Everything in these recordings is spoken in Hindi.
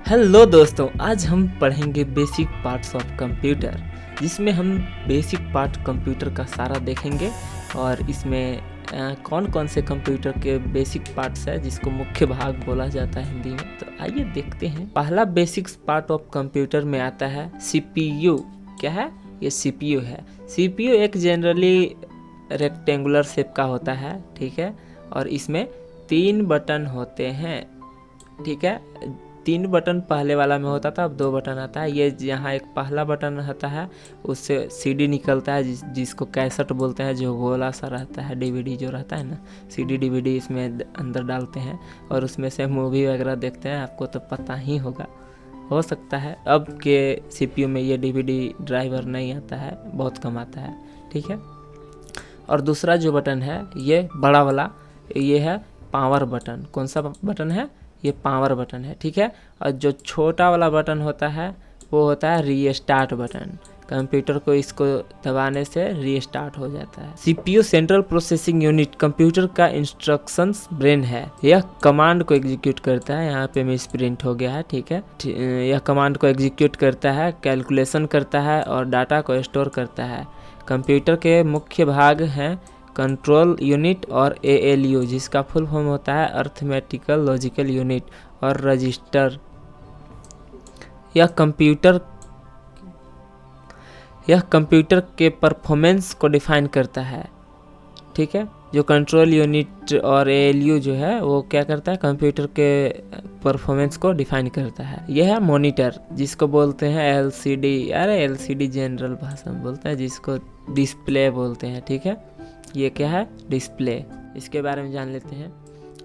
हेलो दोस्तों, आज हम पढ़ेंगे बेसिक पार्ट्स ऑफ कंप्यूटर, जिसमें हम बेसिक पार्ट कंप्यूटर का सारा देखेंगे और इसमें कौन कौन से कंप्यूटर के बेसिक पार्ट्स है जिसको मुख्य भाग बोला जाता है हिंदी में। तो आइए देखते हैं। पहला बेसिक पार्ट ऑफ कंप्यूटर में आता है सीपीयू। क्या है ये? सीपीयू है। सीपीयू एक जनरली रेक्टेंगुलर शेप का होता है, ठीक है, और इसमें 3 बटन होते हैं, ठीक है। 3 बटन पहले वाला में होता था, अब 2 बटन आता है। ये यहाँ एक पहला बटन रहता है, उससे सीडी निकलता है जिसको कैसेट बोलते हैं, जो गोला सा रहता है, डीवीडी जो रहता है ना, सीडी डीवीडी इसमें अंदर डालते हैं और उसमें से मूवी वगैरह देखते हैं। आपको तो पता ही होगा, हो सकता है अब के सीपीयू में ये डीवीडी ड्राइवर नहीं आता है, बहुत कम आता है, ठीक है। और दूसरा जो बटन है ये बड़ा वाला, ये है पावर बटन। कौन सा बटन है? ये पावर बटन है, ठीक है। और जो छोटा वाला बटन होता है वो होता है रीस्टार्ट बटन। कंप्यूटर को इसको दबाने से रीस्टार्ट हो जाता है। CPU central processing unit computer का इंस्ट्रक्शंस ब्रेन है। यह कमांड को एग्जीक्यूट करता है। यहाँ पे मिस प्रिंट हो गया है, ठीक है। यह कमांड को एग्जीक्यूट करता है, कैलकुलेशन करता है और डाटा को स्टोर करता है। कंप्यूटर के मुख्य भाग हैं कंट्रोल यूनिट और एएलयू, जिसका फुल फॉर्म होता है अर्थमेटिकल लॉजिकल यूनिट, और रजिस्टर। यह कंप्यूटर के परफॉर्मेंस को डिफाइन करता है, ठीक है। जो कंट्रोल यूनिट और एएलयू जो है वो क्या करता है? कंप्यूटर के परफॉर्मेंस को डिफाइन करता है। यह है मॉनिटर, जिसको बोलते हैं एलसीडी। अरे एलसीडी जनरल भाषा में बोलते हैं, जिसको डिस्प्ले बोलते हैं, ठीक है। ये क्या है? डिस्प्ले। इसके बारे में जान लेते हैं।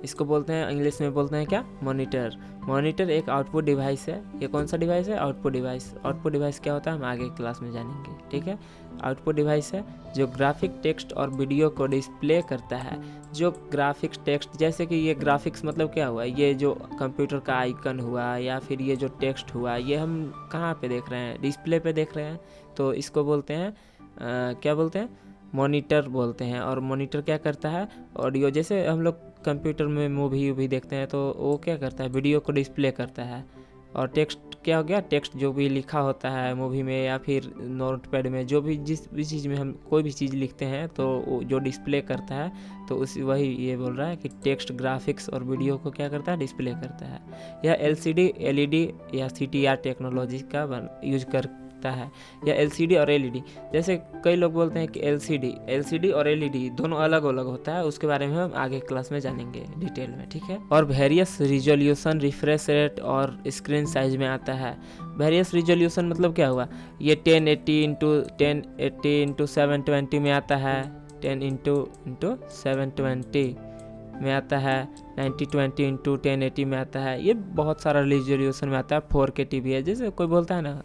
इसको बोलते हैं, इंग्लिश में बोलते हैं क्या? मॉनिटर। मॉनिटर एक आउटपुट डिवाइस है। ये कौन सा डिवाइस है? Output device. आउटपुट डिवाइस क्या होता है हम आगे क्लास में जानेंगे, ठीक है। आउटपुट डिवाइस है जो ग्राफिक टेक्स्ट और वीडियो को डिस्प्ले करता है। जो ग्राफिक्स टेक्स्ट, जैसे कि ये ग्राफिक्स मतलब क्या हुआ? ये जो कंप्यूटर का आइकन हुआ या फिर ये जो टेक्स्ट हुआ, ये हम कहाँ पे देख रहे हैं? डिस्प्ले पे देख रहे हैं, तो इसको बोलते हैं क्या बोलते हैं? मॉनिटर बोलते हैं। और मॉनिटर क्या करता है? ऑडियो, जैसे हम लोग कंप्यूटर में मूवी देखते हैं तो वो क्या करता है? वीडियो को डिस्प्ले करता है। और टेक्स्ट क्या हो गया? टेक्स्ट जो भी लिखा होता है मूवी में या फिर नोटपैड में, जो भी जिस भी चीज़ में हम कोई भी चीज़ लिखते हैं तो जो डिस्प्ले करता है, तो उसी वही ये बोल रहा है कि टेक्स्ट, ग्राफिक्स और वीडियो को क्या करता है? डिस्प्ले करता है। यह एलसीडी, एलईडी या सीटीआर टेक्नोलॉजी का यूज करता है। या एलसीडी और एलईडी, जैसे कई लोग बोलते हैं कि एलसीडी और एलईडी दोनों अलग अलग होता है। उसके बारे में हम आगे क्लास में जानेंगे डिटेल में, ठीक है। और वेरियस रिजोल्यूशन, रिफ्रेश रेट और स्क्रीन साइज में आता है। वेरियस रिजोल्यूशन मतलब क्या हुआ? ये 1080 इंटू 720 में आता है। 10 इंटू 720 में आता है। 9020 इंटू 1080 में आता है। ये बहुत सारा रिजोल्यूशन में आता है। 4K टीवी है, जैसे कोई बोलता है ना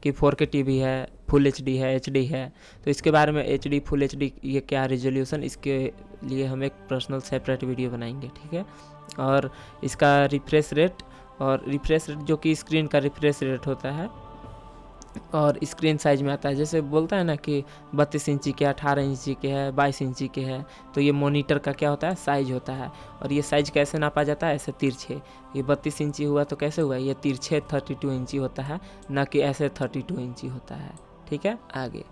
कि 4K टीवी है, फुल एचडी है, एचडी है, तो इसके बारे में एचडी, फुल एचडी, ये क्या रिजोल्यूशन, इसके लिए हम एक पर्सनल सेपरेट वीडियो बनाएंगे, ठीक है। और इसका रिफ्रेश रेट जो कि स्क्रीन का रिफ्रेश रेट होता है, और स्क्रीन साइज में आता है। जैसे बोलता है ना कि 32 इंची के, 18 इंची के है, 22 इंची के है, तो ये मॉनिटर का क्या होता है? साइज होता है। और ये साइज कैसे नापा जाता है? ऐसे तिरछे। ये 32 इंची हुआ तो कैसे हुआ? ये तिरछे 32 इंची होता है, ना कि ऐसे 32 इंची होता है, ठीक है। आगे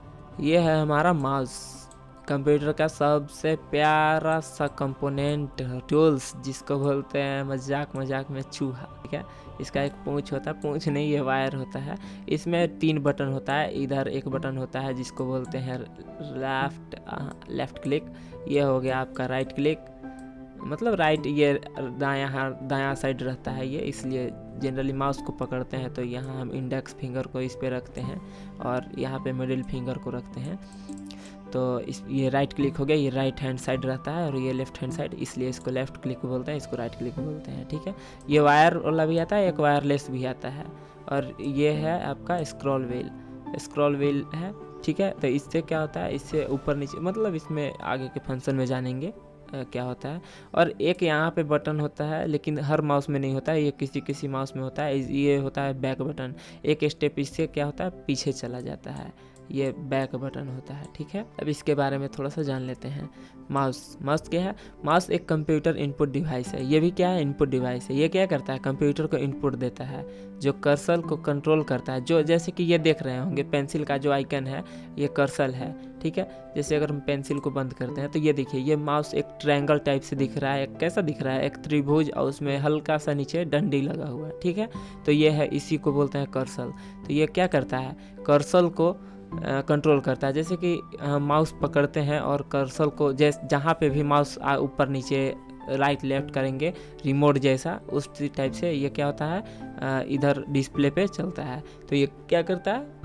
ये है हमारा माउस, कंप्यूटर का सबसे प्यारा सा कंपोनेंट, टूल्स, जिसको बोलते हैं मजाक में चूहा, ठीक है। इसका एक पूंछ होता है, पूंछ नहीं, ये वायर होता है। इसमें 3 बटन होता है। इधर एक बटन होता है जिसको बोलते हैं लेफ्ट क्लिक। ये हो गया आपका राइट क्लिक, मतलब राइट, ये दायां साइड रहता है ये, इसलिए जनरली माउस को पकड़ते हैं तो यहाँ हम इंडेक्स फिंगर को इस पे रखते हैं और यहाँ पे मिडिल फिंगर को रखते हैं। तो ये राइट क्लिक हो गया, ये राइट हैंड साइड रहता है और ये लेफ्ट हैंड साइड, इसलिए इसको लेफ्ट क्लिक बोलते हैं, इसको राइट क्लिक बोलते हैं, ठीक है। ये वायर वाला भी आता है, एक वायरलेस भी आता है। और ये है आपका स्क्रॉल व्हील है, ठीक है। तो इससे क्या होता है? इससे ऊपर नीचे, मतलब इसमें आगे के फंक्शन में जानेंगे क्या होता है। और एक यहाँ पे बटन होता है, लेकिन हर माउस में नहीं होता है, ये किसी माउस में होता है। ये होता है बैक बटन। एक स्टेप इससे क्या होता है? पीछे चला जाता है। ये बैक बटन होता है, ठीक है। अब इसके बारे में थोड़ा सा जान लेते हैं। माउस क्या है? माउस एक कंप्यूटर इनपुट डिवाइस है। ये भी क्या है? इनपुट डिवाइस है। ये क्या करता है? कंप्यूटर को इनपुट देता है, जो कर्सर को कंट्रोल करता है। जो जैसे कि ये देख रहे होंगे पेंसिल का जो आइकन है, ये कर्सर है, ठीक है। जैसे अगर हम पेंसिल को बंद करते हैं तो ये देखिए, ये माउस एक ट्रायंगल टाइप से दिख रहा है। कैसा दिख रहा है? एक त्रिभुज, और उसमें हल्का सा नीचे डंडी लगा हुआ है, ठीक है। तो ये है, इसी को बोलते हैं कर्सर। तो ये क्या करता है? कर्सर को कंट्रोल करता है। जैसे कि माउस पकड़ते हैं और कर्सर को जहाँ पे भी माउस ऊपर नीचे राइट लेफ्ट करेंगे, रिमोट जैसा, उस टाइप से ये क्या होता है, इधर डिस्प्ले पे चलता है। तो ये क्या करता है?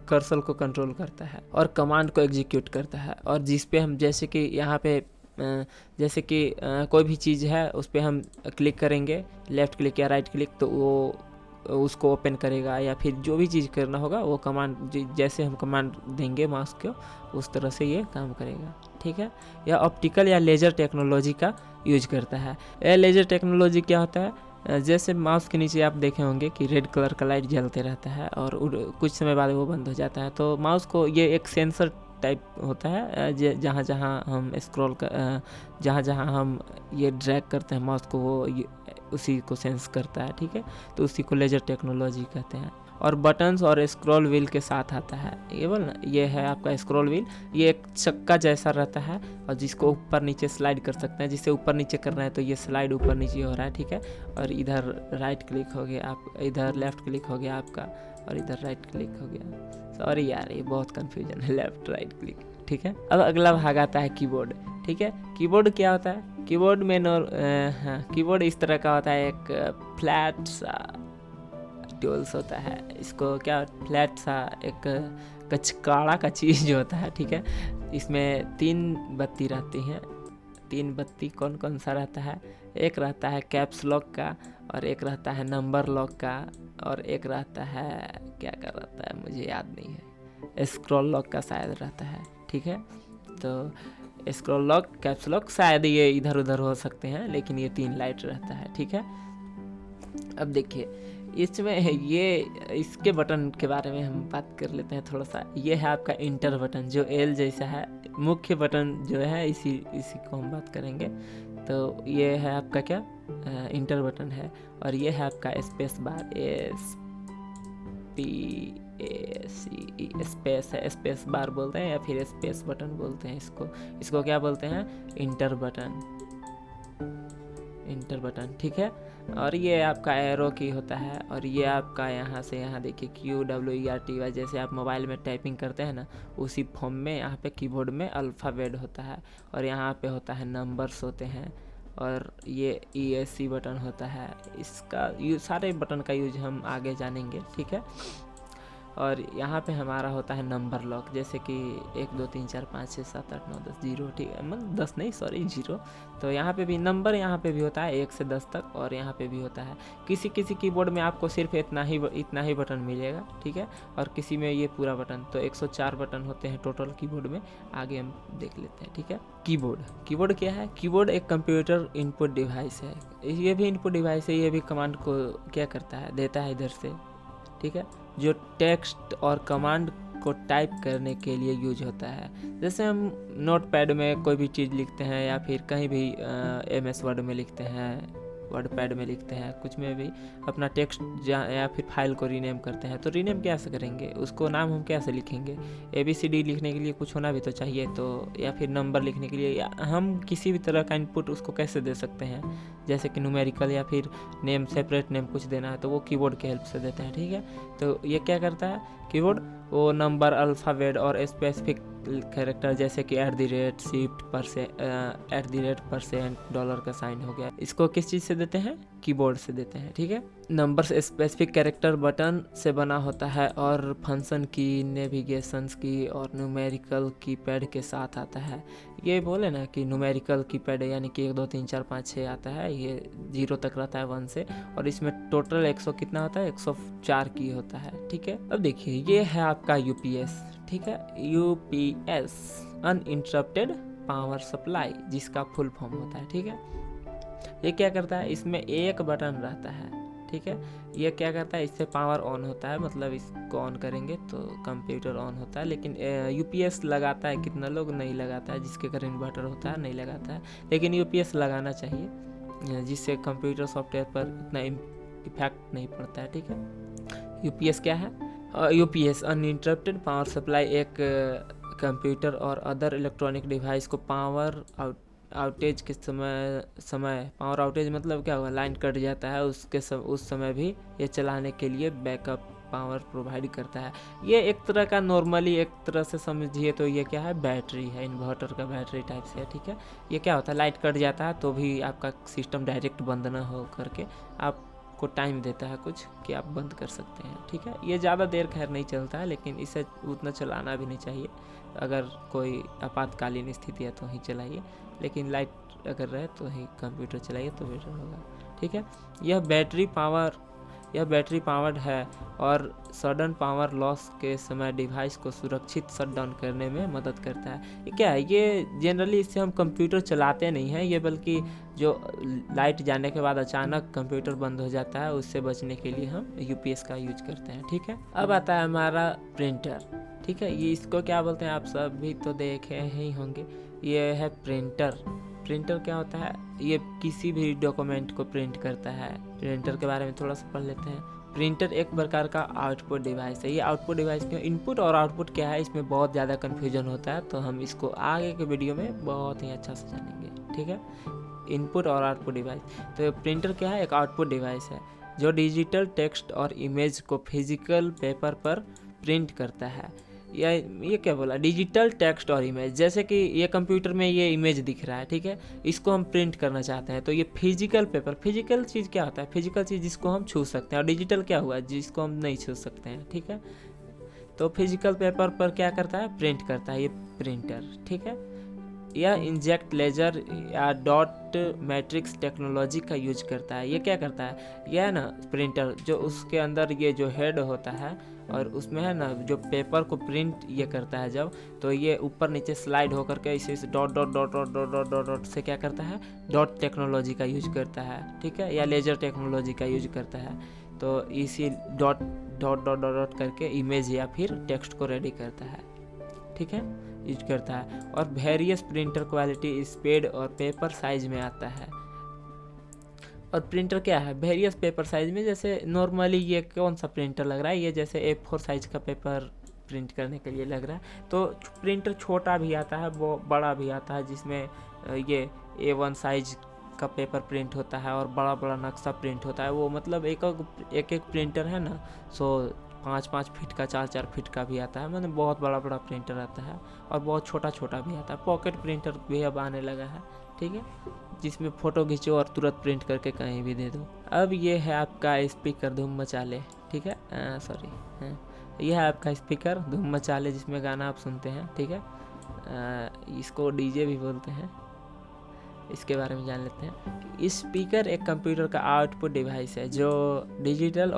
कर्सर को कंट्रोल करता है और कमांड को एग्जीक्यूट करता है। और जिस पे हम, जैसे कि यहाँ पे जैसे कि कोई भी चीज़ है उस पर हम क्लिक करेंगे, लेफ़्ट क्लिक या राइट क्लिक, तो वो उसको ओपन करेगा, या फिर जो भी चीज़ करना होगा वो कमांड, जैसे हम कमांड देंगे माउस को, उस तरह से ये काम करेगा, ठीक है। यह ऑप्टिकल या लेज़र टेक्नोलॉजी का यूज करता है। यह लेज़र टेक्नोलॉजी क्या होता है? जैसे माउस के नीचे आप देखे होंगे कि रेड कलर का लाइट जलते रहता है और कुछ समय बाद वो बंद हो जाता है। तो माउस को ये एक सेंसर टाइप होता है, जहाँ जहाँ हम स्क्रॉल कर, जहाँ जहाँ हम ये ड्रैग करते हैं माउस को, वो उसी को सेंस करता है, ठीक है। तो उसी को लेज़र टेक्नोलॉजी कहते हैं। और बटन्स और स्क्रॉल व्हील के साथ आता है। ये बोल ना, ये है आपका स्क्रॉल व्हील। ये एक चक्का जैसा रहता है और जिसको ऊपर नीचे स्लाइड कर सकते हैं। जिसे ऊपर नीचे करना है तो ये स्लाइड ऊपर नीचे हो रहा है, ठीक है। और इधर राइट क्लिक हो गया, आप इधर लेफ्ट क्लिक हो गया आपका, और इधर राइट क्लिक हो गया। सॉरी यार, ये बहुत कन्फ्यूजन है, लेफ्ट राइट क्लिक, ठीक है। अब अगला भाग आता है कीबोर्ड, ठीक है। कीबोर्ड क्या होता है? कीबोर्ड में कीबोर्ड इस तरह का होता है, एक फ्लैट सा टूल्स होता है। इसको क्या, फ्लैट सा एक कचकाड़ा का चीज़ जो होता है, ठीक है। इसमें 3 बत्ती रहती हैं। 3 बत्ती कौन कौन सा रहता है? एक रहता है कैप्स लॉक का, और एक रहता है नंबर लॉक का, और एक रहता है, क्या कर रहता है मुझे याद नहीं है, स्क्रॉल लॉक का शायद रहता है, ठीक है। तो स्क्रॉल लॉक, कैप्स लॉक शायद ये इधर उधर हो सकते हैं, लेकिन ये 3 लाइट रहता है, ठीक है। अब देखिए इसमें ये, इसके बटन के बारे में हम बात कर लेते हैं थोड़ा सा। ये है आपका इंटर बटन, जो एल जैसा है। मुख्य बटन जो है इसी को हम बात करेंगे। तो ये है आपका क्या, इंटर बटन है। और ये है आपका स्पेस बार, स्पेस है, स्पेस बार बोलते हैं या फिर स्पेस बटन बोलते हैं इसको क्या बोलते हैं? इंटर बटन, ठीक है। और ये आपका एरो की होता है। और ये आपका यहाँ से यहाँ देखिए QWERTY, जैसे आप मोबाइल में टाइपिंग करते हैं ना, उसी फॉर्म में यहाँ पे कीबोर्ड में अल्फ़ाबेट होता है। और यहाँ पे होता है नंबर्स होते हैं। और ये ESC बटन होता है। इसका सारे बटन का यूज हम आगे जानेंगे, ठीक है। और यहाँ पे हमारा होता है नंबर लॉक, जैसे कि 1 2 3 4 5 6 7 8 9 10 0, ठीक है, मतलब 10 नहीं, सॉरी 0। तो यहाँ पे भी नंबर, यहाँ पे भी होता है 1 से 10 तक, और यहाँ पे भी होता है। किसी कीबोर्ड में आपको सिर्फ इतना ही बटन मिलेगा, ठीक है। और किसी में ये पूरा बटन। तो 104 बटन होते हैं टोटल कीबोर्ड में। आगे हम देख लेते हैं, ठीक है। कीबोर्ड क्या है? कीबोर्ड एक कंप्यूटर इनपुट डिवाइस है। ये भी इनपुट डिवाइस है। ये भी कमांड को क्या करता है, देता है इधर से, ठीक है, जो टेक्स्ट और कमांड को टाइप करने के लिए यूज होता है। जैसे हम नोटपैड में कोई भी चीज़ लिखते हैं, या फिर कहीं भी MS वर्ड में लिखते हैं, वर्ड पैड में लिखते हैं, कुछ में भी अपना टेक्स्ट या फिर फाइल को रीनेम करते हैं। तो रीनेम कैसे करेंगे, उसको नाम हम कैसे लिखेंगे? ABCD लिखने के लिए कुछ होना भी तो चाहिए, तो या फिर नंबर लिखने के लिए, या हम किसी भी तरह का इनपुट उसको कैसे दे सकते हैं? जैसे कि न्यूमेरिकल या फिर नेम, सेपरेट नेम कुछ देना है, तो वो कीबोर्ड के हेल्प से देते हैं, ठीक है। तो ये क्या करता है कीबोर्ड? वो नंबर, अल्फ़ाबेट और स्पेसिफिक कैरेक्टर, जैसे कि $%, डॉलर का साइन हो गया, इसको किस चीज़ से देते हैं? कीबोर्ड से देते हैं, ठीक है। नंबर्स स्पेसिफिक कैरेक्टर बटन से बना होता है, और फंक्शन की, नेविगेशंस की और न्यूमेरिकल कीपैड के साथ आता है। ये बोले ना कि न्यूमेरिकल कीपैड यानी कि 1 2 3 4 5 6 आता है, ये 0 तक रहता है 1 से, और इसमें टोटल 100 कितना होता है? 104 की होता है, ठीक है। अब देखिए ये है आपका UPS, ठीक है। UPS अनइंटरप्टेड पावर सप्लाई, जिसका फुल फॉर्म होता है, ठीक है। ये क्या करता है? इसमें एक बटन रहता है, ठीक है। ये क्या करता है, इससे पावर ऑन होता है, मतलब इसको ऑन करेंगे तो कंप्यूटर ऑन होता है। लेकिन यूपीएस लगाता है कितना लोग, नहीं लगाता है, जिसके घर इन्वर्टर होता है नहीं लगाता है। लेकिन यूपीएस लगाना चाहिए, जिससे कंप्यूटर सॉफ्टवेयर पर इतना इफेक्ट नहीं पड़ता है, ठीक है। यूपीएस क्या है? यूपीएस अनइंटरप्टेड पावर सप्लाई एक कंप्यूटर और अदर इलेक्ट्रॉनिक डिवाइस को पावर आउटेज के समय पावर आउटेज मतलब क्या हुआ, लाइन कट जाता है उस समय भी ये चलाने के लिए बैकअप पावर प्रोवाइड करता है। ये एक तरह का नॉर्मली एक तरह से समझिए तो ये क्या है, बैटरी है, इन्वर्टर का बैटरी टाइप से है, ठीक है। ये क्या होता है, लाइट कट जाता है तो भी आपका सिस्टम डायरेक्ट बंद ना हो करके आपको टाइम देता है कुछ कि आप बंद कर सकते हैं, ठीक है। ये ज़्यादा देर खैर नहीं चलता है, लेकिन इसे उतना चलाना भी नहीं चाहिए। अगर कोई आपातकालीन स्थिति है तो ही चलाइए, लेकिन लाइट अगर रहे तो ही कंप्यूटर चलाइए तो बेटर होगा, ठीक है। यह बैटरी पावर्ड है और सडन पावर लॉस के समय डिवाइस को सुरक्षित शट डाउन करने में मदद करता है। ये क्या है, ये जनरली इससे हम कंप्यूटर चलाते नहीं हैं, ये बल्कि जो लाइट जाने के बाद अचानक कंप्यूटर बंद हो जाता है उससे बचने के लिए हम यूपीएस का यूज करते हैं, ठीक है। अब आता है हमारा प्रिंटर, ठीक है। ये इसको क्या बोलते हैं, आप सब भी तो देखे ही होंगे। ये है प्रिंटर। प्रिंटर क्या होता है, ये किसी भी डॉक्यूमेंट को प्रिंट करता है। प्रिंटर के बारे में थोड़ा सा पढ़ लेते हैं। प्रिंटर एक प्रकार का आउटपुट डिवाइस है। ये आउटपुट डिवाइस क्यों, इनपुट और आउटपुट क्या है, इसमें बहुत ज़्यादा कन्फ्यूजन होता है, तो हम इसको आगे के वीडियो में बहुत ही अच्छा से जानेंगे, ठीक है। इनपुट और आउटपुट डिवाइस, तो प्रिंटर क्या है, एक आउटपुट डिवाइस है जो डिजिटल टेक्स्ट और इमेज को फिजिकल पेपर पर प्रिंट करता है। ये क्या बोला, डिजिटल टेक्स्ट और इमेज, जैसे कि ये कंप्यूटर में ये इमेज दिख रहा है, ठीक है, इसको हम प्रिंट करना चाहते हैं तो ये फिजिकल पेपर, फिजिकल चीज़ क्या होता है, फिजिकल चीज़ जिसको हम छू सकते हैं, और डिजिटल क्या हुआ, जिसको हम नहीं छू सकते हैं, ठीक है। तो फिजिकल पेपर पर क्या करता है, प्रिंट करता है ये प्रिंटर, ठीक है। यह इंजेक्ट लेजर या डॉट मैट्रिक्स टेक्नोलॉजी का यूज करता है। ये क्या करता है, यह है ना प्रिंटर, जो उसके अंदर ये जो हेड होता है और उसमें है ना जो पेपर को प्रिंट ये करता है जब, तो ये ऊपर नीचे स्लाइड होकर के इसे dot dot dot dot dot dot dot dot से क्या करता है, डॉट टेक्नोलॉजी का यूज करता है, ठीक है, या लेजर टेक्नोलॉजी का यूज करता है। तो इसी dot dot dot dot dot करके इमेज या फिर टेक्स्ट को रेडी करता है, ठीक है, यूज करता है। और वेरियस प्रिंटर क्वालिटी, स्पीड और पेपर साइज में आता है। और प्रिंटर क्या है, वेरियस पेपर साइज में, जैसे नॉर्मली ये कौन सा प्रिंटर लग रहा है, ये जैसे A4 साइज का पेपर प्रिंट करने के लिए लग रहा है। तो प्रिंटर छोटा भी आता है, वो बड़ा भी आता है, जिसमें ये A1 साइज का पेपर प्रिंट होता है और बड़ा बड़ा नक्शा प्रिंट होता है। वो मतलब एक प्रिंटर है ना, सो 5-5 फीट का, 4-4 फीट का भी आता है, मतलब बहुत बड़ा बड़ा प्रिंटर आता है, और बहुत छोटा छोटा भी आता है। पॉकेट प्रिंटर भी अब आने लगा है, ठीक है, जिसमें फ़ोटो खींचो और तुरंत प्रिंट करके कहीं भी दे दो। अब ये है आपका स्पीकर धूम मचा ले, ठीक है, ये है आपका स्पीकर धूम मचा ले, जिसमें गाना आप सुनते हैं, ठीक है। इसको डीजे भी बोलते हैं, इसके बारे में जान लेते हैं। स्पीकर एक कंप्यूटर का आउटपुट डिवाइस है जो डिजिटल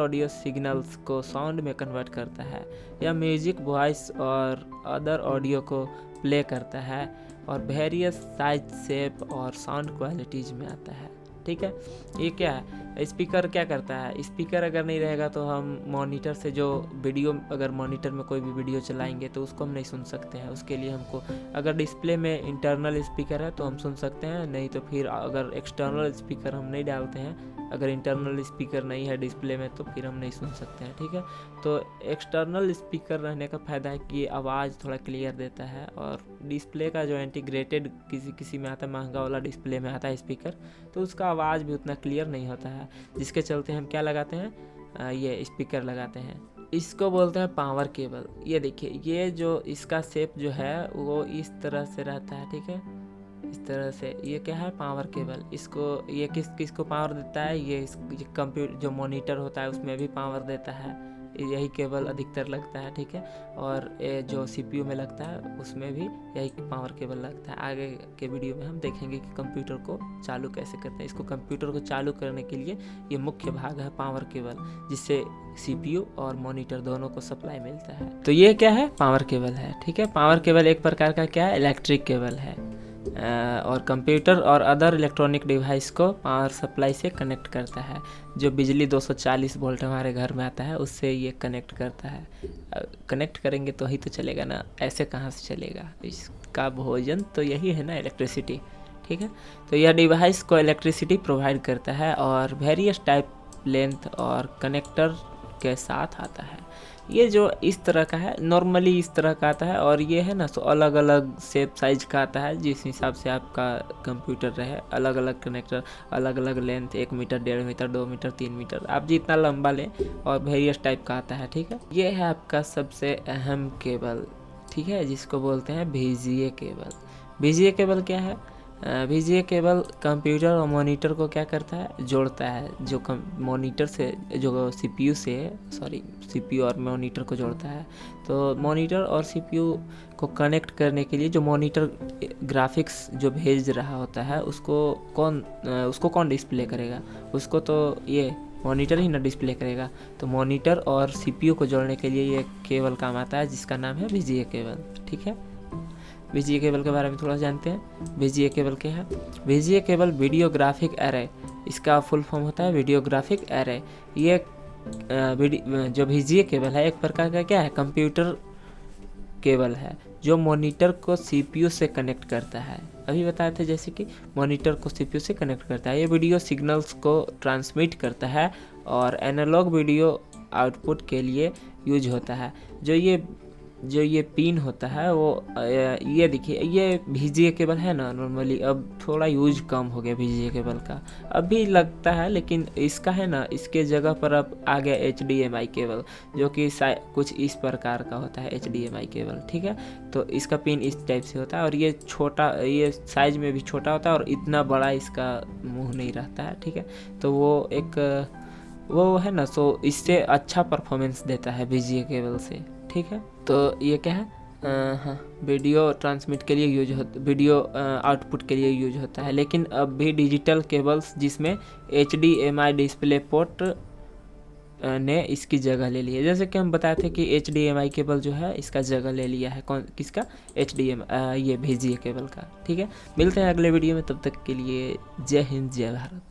ऑडियो सिग्नल्स को साउंड में कन्वर्ट करता है। यह म्यूजिक, वॉइस और अदर ऑडियो को प्ले करता है और वेरियस साइज, शेप और साउंड क्वालिटीज में आता है, ठीक है। ये क्या है, स्पीकर क्या करता है, स्पीकर अगर नहीं रहेगा तो हम मॉनिटर से जो वीडियो, अगर मॉनिटर में कोई भी वीडियो चलाएंगे तो उसको हम नहीं सुन सकते हैं। उसके लिए हमको अगर डिस्प्ले में इंटरनल स्पीकर है तो हम सुन सकते हैं, नहीं तो फिर अगर एक्सटर्नल स्पीकर हम नहीं डालते हैं, अगर इंटरनल स्पीकर नहीं है डिस्प्ले में तो फिर हम नहीं सुन सकते हैं, ठीक है। तो एक्सटर्नल स्पीकर रहने का फ़ायदा है कि आवाज़ थोड़ा क्लियर देता है, और डिस्प्ले का जो इंटीग्रेटेड किसी में आता है, महंगा वाला डिस्प्ले में आता है स्पीकर, तो उसका आवाज़ भी उतना क्लियर नहीं होता है, जिसके चलते हम क्या लगाते हैं, ये स्पीकर लगाते हैं। इसको बोलते हैं पावर केबल। ये देखिए, ये जो इसका शेप जो है वो इस तरह से रहता है, ठीक है, इस तरह से। ये क्या है, पावर केबल। इसको ये किसको पावर देता है, ये कंप्यूटर जो मॉनिटर होता है उसमें भी पावर देता है, यही केबल अधिकतर लगता है, ठीक है। और ये जो सीपीयू में लगता है उसमें भी यही पावर केबल लगता है। आगे के वीडियो में हम देखेंगे कि कंप्यूटर को चालू कैसे करते हैं। इसको कंप्यूटर को चालू करने के लिए ये मुख्य भाग है पावर केबल, जिससे सीपीयू और मॉनिटर दोनों को सप्लाई मिलता है। तो ये क्या है, पावर केबल है, ठीक है। पावर केबल एक प्रकार का क्या है, इलेक्ट्रिक केबल है, और कंप्यूटर और अदर इलेक्ट्रॉनिक डिवाइस को पावर सप्लाई से कनेक्ट करता है। जो बिजली 240 वोल्ट हमारे घर में आता है उससे ये कनेक्ट करता है। कनेक्ट करेंगे तो ही तो चलेगा ना, ऐसे कहाँ से चलेगा। इसका भोजन तो यही है ना, इलेक्ट्रिसिटी। ठीक है, तो यह डिवाइस को इलेक्ट्रिसिटी प्रोवाइड करता है और वेरियस टाइप, लेंथ और कनेक्टर के साथ आता है। ये जो इस तरह का है, नॉर्मली इस तरह का आता है, और ये है ना, सो अलग अलग शेप साइज का आता है। जिस हिसाब से आपका कंप्यूटर रहे, अलग अलग कनेक्टर, अलग अलग length, 1 metre, 1.5 metre, 2 metre, 3 metre, आप जितना लंबा लें, और वेरियस टाइप का आता है। ठीक है, ये है आपका सबसे अहम केबल, ठीक है, जिसको बोलते हैं VGA केबल। VGA केबल क्या है? VGA केबल कंप्यूटर और मॉनिटर को क्या करता है, जोड़ता है। जो मॉनिटर से, जो CPU से, CPU और मॉनिटर को जोड़ता है। तो मॉनिटर और CPU को कनेक्ट करने के लिए जो मॉनिटर ग्राफिक्स जो भेज रहा होता है, उसको कौन डिस्प्ले करेगा? उसको तो ये मॉनिटर ही ना डिस्प्ले करेगा। तो मॉनिटर और CPU को जोड़ने के लिए ये केबल काम आता है, जिसका नाम है VGA केबल। ठीक है, VGA केबल के बारे में थोड़ा जानते हैं। VGA केबल क्या है? VGA cable video graphic array, इसका फुल फॉर्म होता है वीडियो ग्राफिक एरे। ये जो VGA केबल है, एक प्रकार का क्या है, कंप्यूटर केबल है, जो मॉनिटर को CPU से कनेक्ट करता है। अभी बताए थे जैसे कि मॉनिटर को CPU से कनेक्ट करता है। ये वीडियो सिग्नल्स को ट्रांसमिट करता है और एनालॉग वीडियो आउटपुट के लिए यूज होता है। जो ये पिन होता है वो ये देखिए, ये VGA केबल है ना, नॉर्मली अब थोड़ा यूज कम हो गया VGA केबल का, अभी लगता है, लेकिन इसका है ना, इसके जगह पर अब आ गया HDMI केबल, जो कि कुछ इस प्रकार का होता है HDMI केबल। ठीक है, तो इसका पिन इस टाइप से होता है, और ये छोटा, ये साइज में भी छोटा होता है, और इतना बड़ा इसका मुँह नहीं रहता है। ठीक है, तो वो है ना, सो इससे अच्छा परफॉर्मेंस देता है VGA केबल से। ठीक है, तो ये क्या है, हाँ, वीडियो ट्रांसमिट के लिए यूज होता, वीडियो आउटपुट के लिए यूज होता है। लेकिन अब भी डिजिटल केबल्स जिसमें HDMI डिस्प्ले पोर्ट ने इसकी जगह ले ली है। जैसे कि हम बताए थे कि HDMI केबल जो है इसका जगह ले लिया है, किसका? ये VGA केबल का। ठीक है, मिलते हैं अगले वीडियो में, तब तक के लिए जय हिंद, जय भारत।